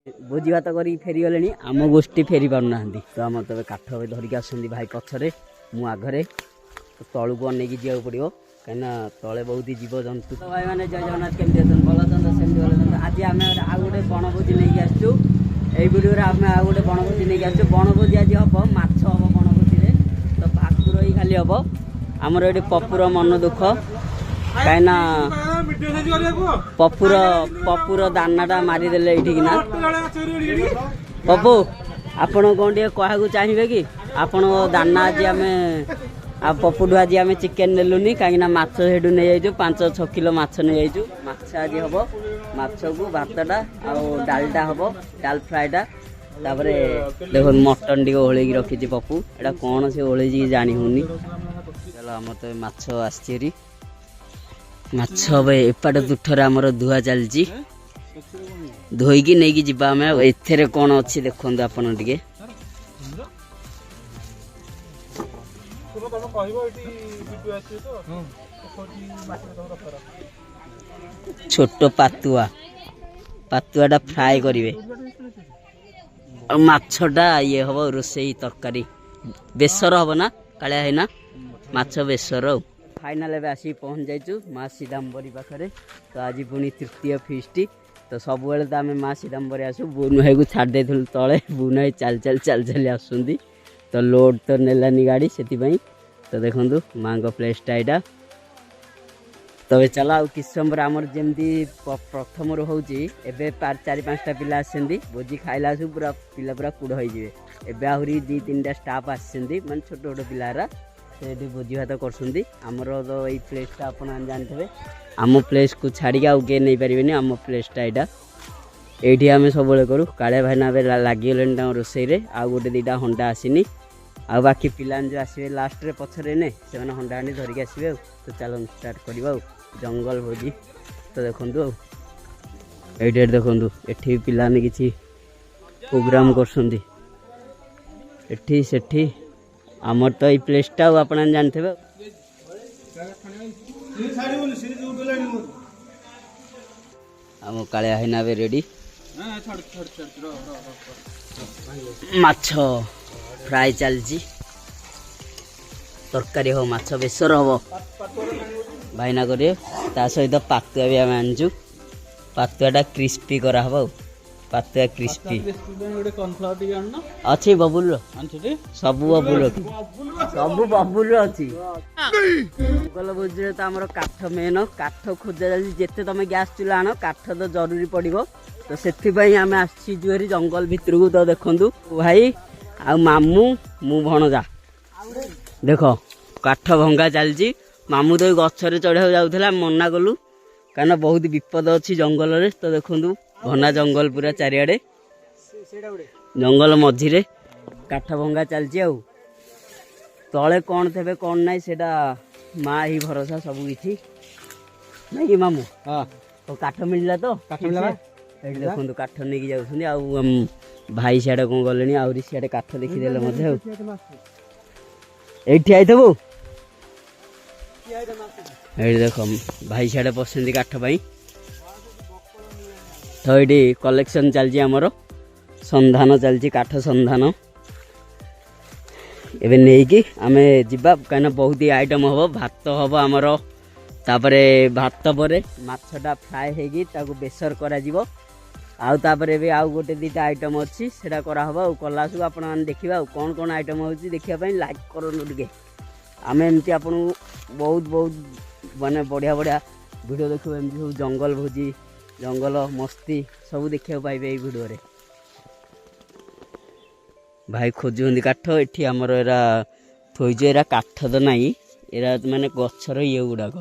भोजी भात कर फेरीगले आम गोष्ठी फेरी पारना तो आम तब काठ धरिक आस भाई पछरे मु आगरे तलू को अनेक जावाक पड़ो कहीं तले बहुत जीव जंतु तो भाई मैंने जय जगन्नाथ केमती भल सेमती भल आज आम आउ गोटे बनभोजी नहीं आसचु यही वीडियो आम आउ गोटे बनभोजी नहीं आसचु बनभोजी आज हम माछ हम बनभोजी तो भाकुर ही खाली हम आमर ये पपुर मन दुख कहीं पपुर दानाटा मारिदेले ये पपु आपण कौन टे कहू चाहिए कि आपण दाना आज आम पपुठू आज आम चिकेन नेलुनि कहीं माछ हेडू नहीं जाइए 5-6 किलो माछ नहीं जाइए माछ आज हम माछ को भातटा आलटा हम डाल फ्राएटा तापर देख मटन टी ओल्ल रखी पपु एटा कौन से ओल्ल जानी होनी चलो आम तो माछ आसरी माछ एपट तुठर आमर धुआ चलती धोईकी नहीं जीवा आम एथे कौन अच्छी देखो आपन टे छोट पातुआ पातुआटा फ्राए करेंगे माछटा ये हम रोसई तरकारी बेसर हम ना कालिया है ना माछ बेसर फाइनाल एवं आसिक पहुँच जाइचु माँ सीताम्बरी पाखे तो आज पुणी तृतीय फिस्ट तो सब तो आम माँ सीताम्बरी आसू बुन भाई को छाड़ दे तले बुन भाई चल चल चल चल आसुँच तो लोड तो नेलानी गाड़ी से तो देखो माँ को प्लेसटा यहाँ तबे चलो आ कि समय आमर जमी प्रथम हूँ 4-5टा पिला आसती भोजी खाइला पूरा पिला पूरा कूड़ हो आहरी 2-3टा स्टाफ आसती माने छोट छोट पिलारा से भोजी भात करमर तो ये प्लेसटा आप जानते आम प्लेस को छाड़ी आउ किए नहीं पारे आम प्लेसटा यहाँ ये आम सब करूँ काले भाईना लगिगले रोसई आउ गोटे 2टा हंडा आसनी आ बाकी पिला जो आसवे लास्ट रे पछरे ने से हंडा हांडी धरिक आसवे तो चलो स्टार्ट करवा जंगल भोजी तो देखु ये देखु ये पिलाने किसी प्रोग्राम कर आमर तो ये प्लेसटा आप जानते आम कालिया है ना रेडी माछ फ्राए चलती तरकारी हो माछ बेसर हम भाईना करे ता सहित पातुआ भी आम आनचु पातुआटा क्रिस्पी कराहब पातुआ क्रिस्पी अच्छी बबुल सब बबुल अच्छी जंगल भोजी तो आम काठ मेन काठ खोजा चलती जिते तुम गैस चूल्हा आण काठ तो जरूरी पड़ो तो से आम आसचु जंगल भितर को तो देखु भाई आ मामू मु भणजा देख काठ भंगा चलती मामू तो गचरे चढ़ा जाऊला मना कलु कहीं बहुत विपद अच्छी जंगल रे तो देखु घना जंगल पूरा चारिआडे जंगल मझिरे काठ भंगा चलती आ तले कौन थे कौन ना से माँ ही भरोसा सब किसी नहीं कि मामू हाँ तो काठ मिलला तो काठ मिलला देखो काठ नहीं जाऊँ भाई सियाड़े कौन गले आहरी सियाड़े काठ देखीदे ये थबू ये देख भाई सियाड़े पसंद काठ पाई तो ये कलेक्शन चलती आमर संधान चलती काठ संधान एवं नहीं आम जा कहीं बहुत ही आइटम हम भात हम आमर तापरे भात पर माछटा फ्राए होगी बेसर करा आउ तापर भी आउ गोटे 2टा आइटम अच्छी से कलासु आप देखा कौन कौन आइटम होची देखापी लाइक करूँ टे आम एमती आपन बहुत बहुत माने बढ़िया बढ़िया वीडियो देखो एमती सब जंगल भोजी जंगल मस्ती सब देखा पाइबे ये वीडियो रे भाई खोजुंदी काठ एठी आमर एरा थोइज एरा काठ तो नहीं एरा माने गछर ये गुड़ाक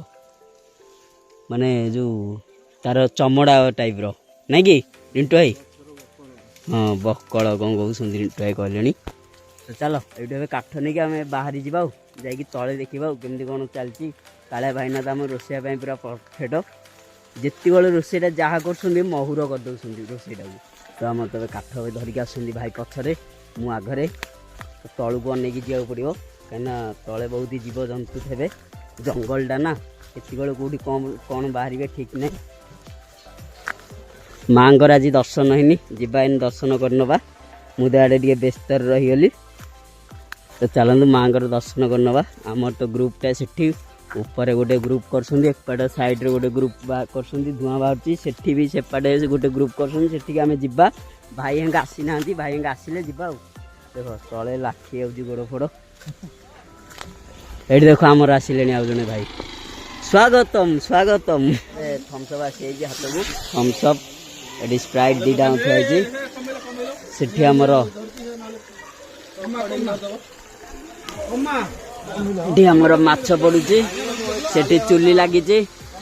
माने जो तार चमड़ा टाइप रो नहीं कि रिंटू भाई हाँ बकल कौन कहते रिंटू भाई कहले तो चलो ये काठ नहीं आम बाहरी जा तले देखा केमती कौन चलती काले भाईना तो आम रोसई पूरा परफेक्ट जितक रोसईटा जहाँ कर महुर करदे रोसईटा तो आम तब काठ धरिक आसती भाई पछरे मु आगरे तलू को अनेक जावाक पड़ो कहीं तले बहुत जीव जंतु थे जंगलटा ना ये कौटी कौन बाहर ठीक नहीं माँगर आज दर्शन हैनी जीवा इन दर्शन करनबा मुझे आड़े टे व्यस्त रहीगली तो चलतु माँगर दर्शन करनबा आमर तो ग्रुपटा से ऊपर गोटे ग्रुप कर साइड रे गोटे ग्रुप कर धुआं बाहर से भी सेपटे गोटे ग्रुप कर जीवा भाई हेंगे आसी ना भाई हेंगे आसिले जीवा देख तले लाखी आउची गोड़ फोड़ ये देख आमर आसिले आउ जने भाई स्वागतम स्वागतम थम्सअप आसी हाथ को थम्सअप ये स्प्राइट दीटा उठाई से आमर आमर माछ पड़ू से चुली लगी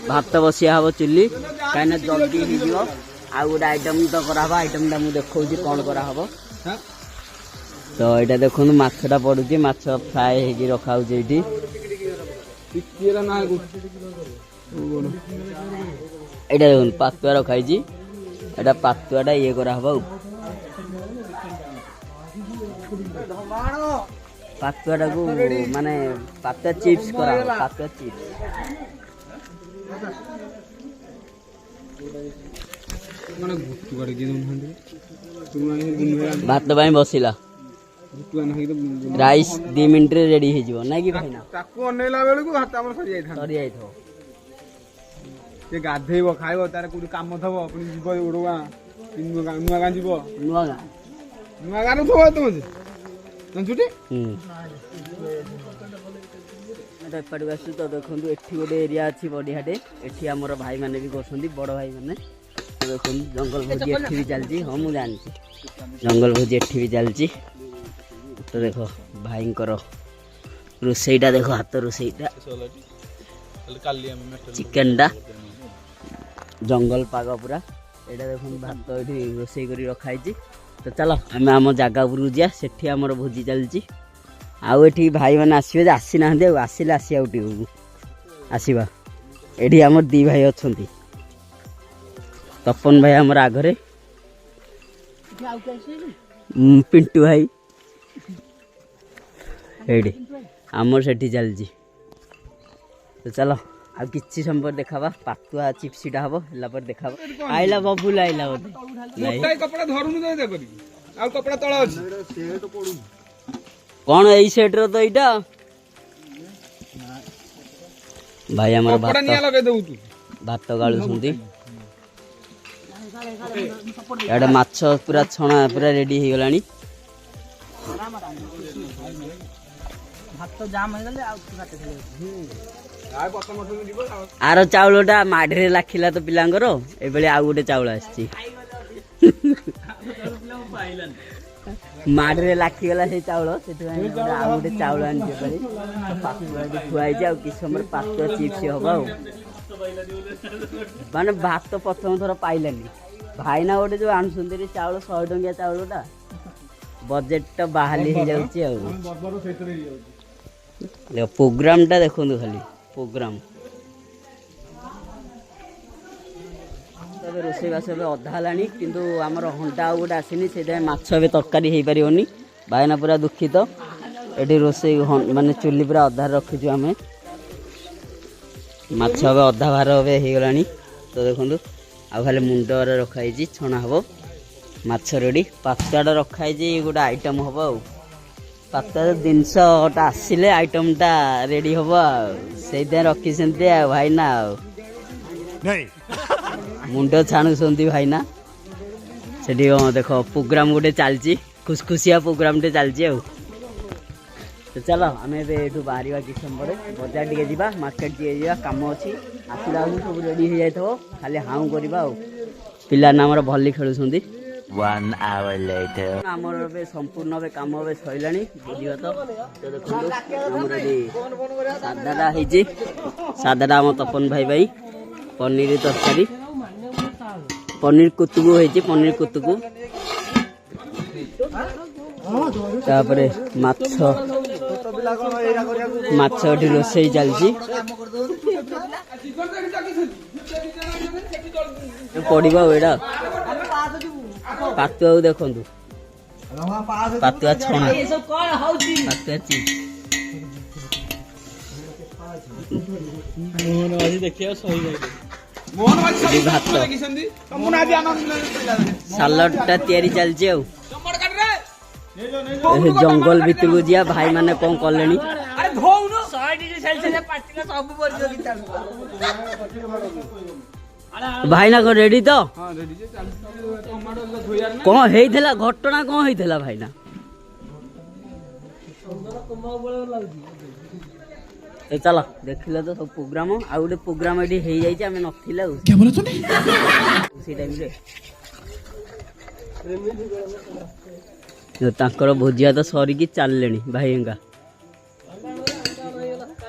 भात बसिया हम चुली कहीं जल्दी हो आ गोटे आइटम तो करा आइटम टा मुझे देखा कौन करा तो यहाँ देखो मछटा पड़ू माछ फ्राए हो रखा ये देख पातुआ रखाई एटा पातुआटा ये करा पातुआटा को माने पातुआ चिप्स करा पातुआ चिप्स भात बसिला राइस 2 मिनट रेडी हो ना कि भाई से गाधेब खाइब तार कोई काम थब पुणी जीव ओडवा नुआ गाँ जीव नुआ गाँ थो तुम छुट्टी एपटू आस तो देखो ये गोटे एरिया अच्छी बढ़ियाटे ये आमर भाई मैंने भी कर बड़ भाई मैंने देखो जंगल भोजी एठी भी चलती हाँ मुझे जानती जंगल भोजी एठी भी चलती तो देखो भाई रोसईटा देखो हाथ रोसईटा चिकेनटा जंगल पाग पूरा यहाँ देखो भात ये रोसई कर रखाई तो चलो आम आम जगह उपरକୁ जा सेठी आमर भोजी चलती आउ एठी भाई मैंने आसवे आसी ना आसिले आसिया आसवा ये आमर 2 भाई अच्छा तपन भाई आमर आगरे पिंटू भाई ये आमर से चलती तो चलो आ किसी समय देखा पातुआ चिप्सीटा हम है देखा आइला बबुल आइला कपड़ा धरुन आ कपड़ा तळ अछि कौन यही सेट रो तो इटा भाई हमर कपड़ा निया लगे दउ तू भात गाळु सुंदी एडा माछ पूरा छणा पूरा रेडी हो गलानी भात जाम हो गले आ आर चाउलटा माढ़े लाखिला तो पिलांगर ए आउ गोटे चाउल आसी माढ़े लाखिगला से चाउल से आउ गोटे चाउल आनी खुआई कि समय पातुआ चिप्स हम माने भात तो प्रथम थर पाइलानी भाईना गोटे जो आनुंट चाउल 100 टंकिया चाउलटा बजेट तो बाहाली हो जाए प्रोग्रामटा देखो खाली प्रोग्राम रोसई बास अधा है किंतु आमर हंटा गोटे आसनी से माछ ए तरकारी हो पारनी भाईना पूरा दुखित ये रोसई माने चुली पूरा अधा रखीचु आम माछ अधा भार हो गला तो देखो आ खाली मुंड रखाई छणा हम माछ रेडी पातुआटा रखाई गोटे आइटम हम पातुआ जिनसटा आसिले आइटमटा रेडी हम से रखी भाईना मुंड छाणुंट भाईना से देख प्रोग्राम गोटे चलती खुशखुशिया प्रोग्रामटे चलती तो चलो आम एठू बाहर किसी समय बजार टे जा मार्केट टे जा कम अच्छी आसला सब रेडी हो जाए खाली हाउ करवा पिलाना आमर भली खेलुंट 1 hour later आमर संपूर्ण कम सरला बुझा तो देखो सादाटा सादाटा आम तपन भाई भाई पनीर तरकारी पनीर कुतुकु होती पनीर कुतुकु तापरे माछ रोसई चलती पड़ा एटा पातुआ देखु पातुआ छणा पातुआ चिप्स ମୋହନ ମାଝି ସବୁ ଭାତ। ଦେଖିଛନ୍ତି ମୁଁ ଆଜି ଆନନ୍ଦ ସାଲଡଟା ତିଆରି ଚାଲିଛି ଆଉ ଟମାଟୋ କାଟରେ ଏ ଜଙ୍ଗଲ ଭିତରକୁ ଯିବା ଭାଇ ମାନେ କଣ କଲେଣି ଆରେ ଧୋଉନ ଭାଇନା କଣ ରେଡି ତ ହଁ ରେଡି ଯେ ଚାଲିଛି ଟମାଟୋ ଧୋଇଆର ନା କଣ ହେଇଥିଲା ଘଟଣା କଣ ହେଇଥିଲା ଭାଇନା ଏ ଚାଲ ଦେଖିଲେ ତ ସବୁ ପ୍ରୋଗ୍ରାମ ଆଉ ଗୋଟେ ପ୍ରୋଗ୍ରାମ ଏଠି ହେଇଯାଇଛି ଆମେ ନଥିଲା ଆଉ ସେଇ ଟାଇମରେ ତାଙ୍କର ଭୋଜି ଭାତ ସରିକି ଚାଲିଲେଣି ଭାଇଙ୍କା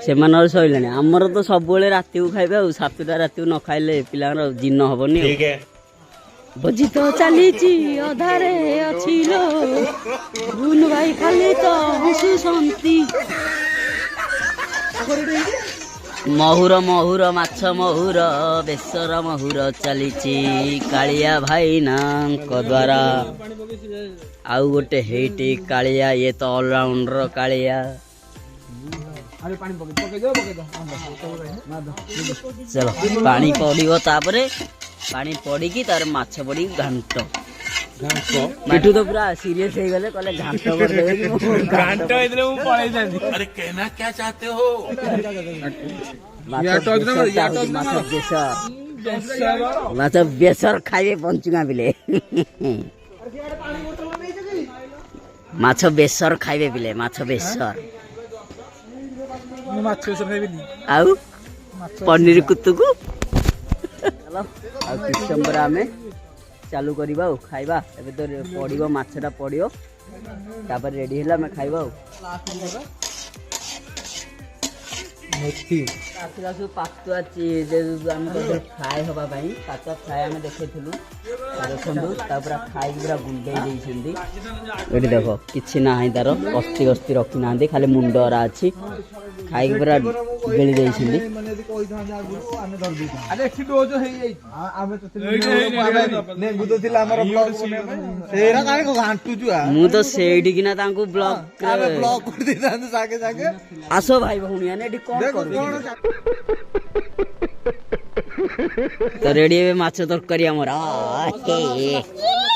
ସେମାନଙ୍କର ସରିଲାଣି ଆମର ତ ସବୁବେଳେ ରାତିକୁ ଖାଇବା ଆଉ 7ଟା ରାତିକୁ ନ ଖାଇଲେ ପିଲାଙ୍କର ଜିନ ହବନି ଆଉ ଭୋଜି ତ ଚାଲିଛି ଅଧାରେ ଅଛି ଲୋ ଗୁନ ଭାଇ ଖାଲି ତ ହସୁଛନ୍ତି ମହୁର ମହୁର ମାଛ ମହୁର ବେସର ମହୁର ଚାଲିଛି କାଳିଆ ଭାଇନାଙ୍କ ଦ୍ୱାରା ଆଉ ଗୋଟେ ହେଇଟି କାଳିଆ ଇଏ ତ ଅଲରାଉଣ୍ଡର କାଳିଆ ଆରେ ପାଣି ପକେଇ ଦो ଚଲ ପାଣି ପଡିବ ତାପରେ ପାଣି ପଡିକି ତାର ମାଛ ପଡିକି ଘାଣ୍ଟ ମିଠୁ ତ ପୁରା ସିରିୟସ୍ ହେଇଗଲେ କହିଲେ ଘାଣ୍ଟ କରିଦେବେ କି ଘାଣ୍ଟ ହେଇଥିଲେ ମୁଁ ପଳେଇଥାନ୍ତି अरे कहना क्या चाहते हो ମାଛ ବେସର ଖାଇବେ ପଞ୍ଚୁଙ୍ଗା ବିଲେ ମାଛ ବେସର ଖାଇବେ ବିଲେ ମାଛ ବେସର ମୁଁ ମାଛ ବେସର ଖାଇବିନି ଆଉ ପନିର କୁତୁକୁ ଚାଲ ଆଉ କିଛି ସମୟ ପରେ ଆମେ ଚାଲୁ କରିବା ଆଉ ଖାଇବା ଏବେ ତ ପଡ଼ିବ ମାଛଟା ପଡ଼ିବ ତାପରେ ରେଡ଼ି ହେଲେ ଆମେ ଖାଇବା ଆଉ ଆସିଲା ସବୁ ପାତୁଆ ଆମେ ଫ୍ରାଏ ହେବା ପାଇଁ ପାତୁଆ ଫ୍ରାଏ ଆମେ ଦେଖେଇଥିଲୁ ଦେଖନ୍ତୁ ତାପରେ ଖାଇକି ପୁରା ଗୁଣ୍ଡେଇ ଦେଇଛନ୍ତି ଏଠି ଦେଖ କିଛି ନାହିଁ ତାର ଅସ୍ତି ଅସ୍ତି ରଖିନାହାନ୍ତି ଖାଲି ମୁଣ୍ଡରା ଅଛି ଖାଇକି ପୁରା ଗିଳି ଦେଇଛନ୍ତି ମୁଁ ତ ସେଇଠିକିନା ତାଙ୍କୁ ବ୍ଲକ୍ ଆସ ଭାଇ ଭଉଣୀ ଏଠି କଣ ତ ରେଡି ଏବେ ମାଛ ତରକାରୀ ଆମର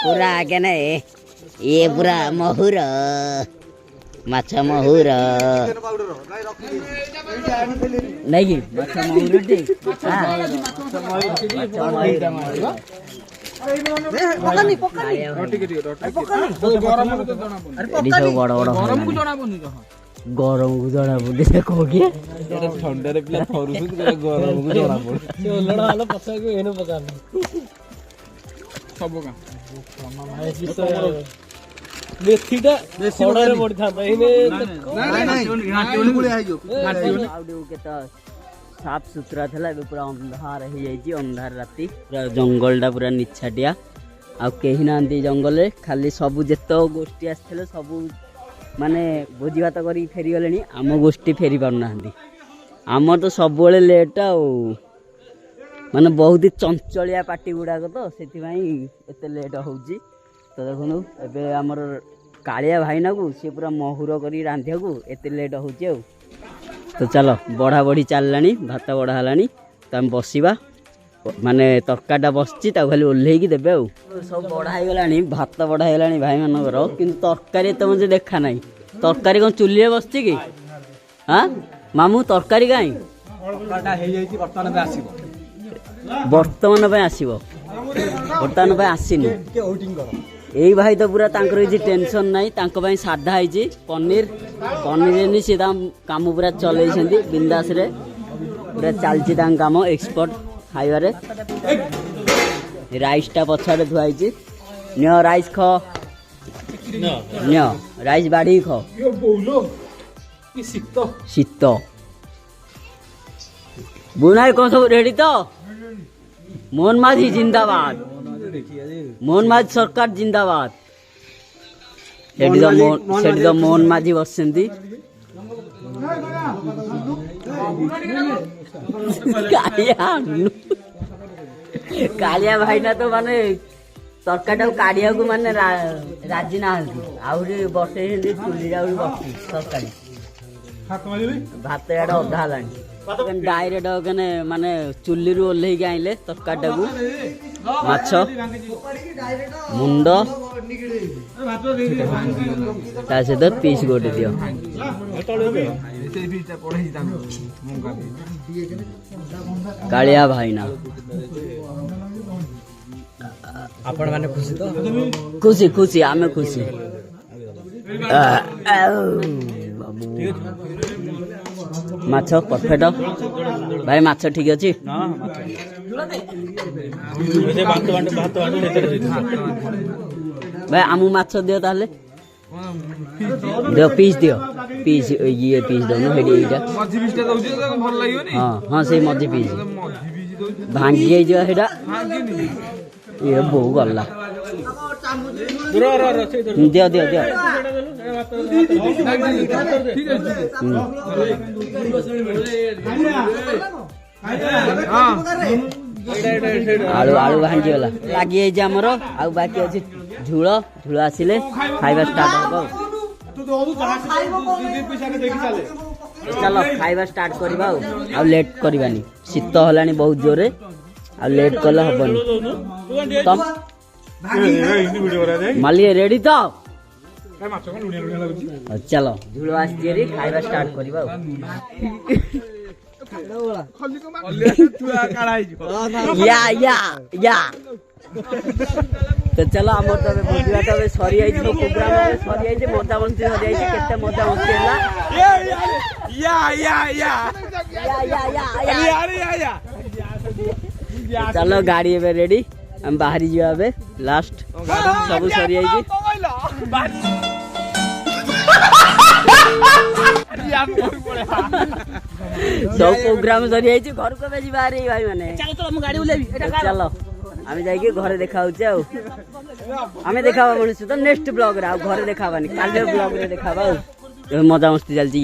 ପୁରା ଆଗେ ନାଇଁ ଇଏ ପୁରା ମହୁର ମାଛ ମହୁର ନାଇଁ କି ମାଛ ମହୁରଟି ସବୁ ବଡ ବଡ ଗରମକୁ ଜଣା ପଡୁନି ସେ କହୁକି ଥଣ୍ଡାରେ ପିଲା ଥରୁଛନ୍ତି ଗରମକୁ ଜଣା ପଡୁଛି ସବୁ ମେଥିଟା ଖଡ଼ରେ ପଡିଥାନ୍ତା କେତେ ସାଫ ସୁତୁରା ଥିଲା ଏବେ ପୁରା ଅନ୍ଧାର ହେଇଯାଇଛି ଅନ୍ଧାର ରାତି ପୁରା ଜଙ୍ଗଲଟା ପୁରା ନିଛାଟିଆ ଆଉ କେହି ନାହାନ୍ତି ଜଙ୍ଗଲରେ ଖାଲି ସବୁ ଯେତେ ଗୋଷ୍ଠୀ ଆସିଥିଲେ ସବୁ ମାନେ ଭୋଜି ଭାତ କରିକି ଫେରିଗଲେଣି ଆମ ଗୋଷ୍ଠୀ ଫେରି ପାରୁନାହାନ୍ତି ଆମର ତ ସବୁବେଳେ ଲେଟ୍ ଆଉ ମାନେ ବହୁତ ଚଞ୍ଚଳିଆ ପାଟି ଗୁଡ଼ାକ ତ ସେଥିପାଇଁ ଏତେ ଲେଟ୍ ହେଉଛି ତ ଦେଖନ୍ତୁ ଏବେ ଆମର କାଳିଆ ଭାଇନାକୁ ସିଏ ପୁରା ମହୁର କରି ରାନ୍ଧିବାକୁ ଏତେ ଲେଟ୍ ହେଉଛି ଆଉ ତ ଚାଲ ବଢ଼ା ବଢ଼ି ଚାଲିଲାଣି ଭାତ ବଢ଼ା ହେଲାଣି ତ ଆମେ ବସିବା ମାନେ ତରକାରୀଟା ବସିଛି ତାକୁ ଖାଲି ଓହ୍ଲେଇକି ଦେବେ ଆଉ ସବୁ ବଢ଼ା ହେଇଗଲାଣି ଭାତ ବଢ଼ା ହେଇଗଲାଣି ଭାଇମାନଙ୍କର କିନ୍ତୁ ତରକାରୀ ଏତେ ମତେ ଦେଖା ନାହିଁ ତରକାରୀ କ'ଣ ଚୁଲିରେ ବସିଛି କି ହଁ ମାମୁଁ ତରକାରୀ କାହିଁ ବର୍ତ୍ତମାନ ପାଇଁ ଆସିବ ବର୍ତ୍ତମାନ ପାଇଁ ଆସିନି ଏଇ ଭାଇ ତ ପୁରା ତାଙ୍କର କିଛି ଟେନସନ ନାହିଁ ତାଙ୍କ ପାଇଁ ସାଧା ହେଇଛି ପନିର ହେଇନି ସେ ତାଙ୍କ କାମ ପୁରା ଚଲେଇଛନ୍ତି ବିନ୍ଦାସରେ ପୁରା ଚାଲିଛି ତାଙ୍କ କାମ ଏକ୍ସପର୍ଟ ଖାଇବାରେ ରାଇସ୍ଟା ପଛରେ ଧୁଆ ହେଇଛି ନିଅ ରାଇସ୍ ଖ ନିଅ ରାଇସ୍ ବାଢ଼ିକି ଖ ଶୀତ ବୁନାଇ କ'ଣ ସବୁ ରେଡି ତ ମୋହନ ମାଝି ଜିନ୍ଦାବାଦ ମୋହନ ମାଝି ସରକାର ଜିନ୍ଦାବାଦ ସେଠି ତ ମୋହନ ମାଝି ବସିଛନ୍ତି କାଳିଆ ଭାଇନା ତ ମାନେ ତରକାରୀଟାକୁ କାଢିବାକୁ ମାନେ ରାଜି ନାହାନ୍ତି ଆହୁରି ବସେଇଛନ୍ତି ଚୁଲିରେ ଆହୁରି ବସିଛି ତରକାରୀ ଭାତ ଇଆଡେ ଅଧା ହେଲାଣି ଡାଇରେକ୍ଟ ମାନେ ଚୁଲିରୁ ଓହ୍ଲେଇକି ଆଣିଲେ ତରକାରୀଟାକୁ ମାଛ ମୁଣ୍ଡ ତା ସହିତ ପିସ୍ ଗୋଟେ ଦିଅ। କାଳିଆ ଭାଇନା ଆପଣ ମାନେ ଖୁସି ତ? ଖୁସି ଖୁସି ଆମେ ଖୁସି। ମାଛ ପରଫେକ୍ଟ ଭାଇ, ମାଛ ଠିକ ଅଛି ଭାଇ। ଆମକୁ ମାଛ ଦିଅ ତାହେଲେ, ଦିଅ ପିସ୍ ଦିଅ, ପିସ୍ ଇଏ ପିସ୍ ଦଉନ ସେଇଠି ଏଇଟା। ହଁ ହଁ ସେଇ ମଝି ପିସ୍ ଭାଙ୍ଗି ହେଇଯିବ ସେଇଟା। ଇଏ ବୋଉ ଗଲା, ଦିଅ ଦିଅ ଦିଅ। ଆଳୁ ଆଳୁ ଭାଙ୍ଗିଗଲା, ଲାଗିଯାଇଛି ଆମର। ଆଉ ବାକି ଅଛି ଝୁଳ, ଝୁଳ ଆସିଲେ ଖାଇବା ଷ୍ଟାର୍ଟ ହବ। ଚାଲ ଖାଇବା ଷ୍ଟାର୍ଟ କରିବା ଆଉ ଲେଟ୍ କରିବାନି। ଶୀତ ହେଲାଣି ବହୁତ ଜୋରେ, ଆଉ ଲେଟ୍ କଲେ ହବନି। ମାଲି ରେଡି ତ? ଚାଲ ଝୁଳ ଆସିଛି, ଖାଇବା ଷ୍ଟାର୍ଟ କରିବା ଆଉ। ତ ଚାଲ ଆମର ତ ବୁଝିବା ତ ସରିଯାଇଛି, ପ୍ରୋଗ୍ରାମ ସରିଯାଇଛି, ମଜାମସ୍ତି ସରିଯାଇଛି। କେତେ ମଜାମସ୍ତି ହେଲା। ଚାଲ ଗାଡି ଏବେ ରେଡି, ଆମେ ବାହାରି ଯିବା ଏବେ। ଲାଷ୍ଟ ସବୁ ସରିଯାଇଛି। ସବୁ ପ୍ରୋଗ୍ରାମ ସରିଯାଇଛି, ଘରକୁ ଏବେ ଯିବା ଭାଇ ମାନେ। ଚାଲ ଆମେ ଯାଇକି ଘରେ ଦେଖା ହଉଛି ଆଉ। ଆମେ ଦେଖା ହବା ମଣିଷ ତ ନେକ୍ସଟ ବ୍ଲଗରେ, ଆଉ ଘରେ ଦେଖା ହବାନି, କାଲି ବ୍ଲଗରେ ଦେଖା ହବା ଆଉ। ମଜାମସ୍ତି ଚାଲିଛି।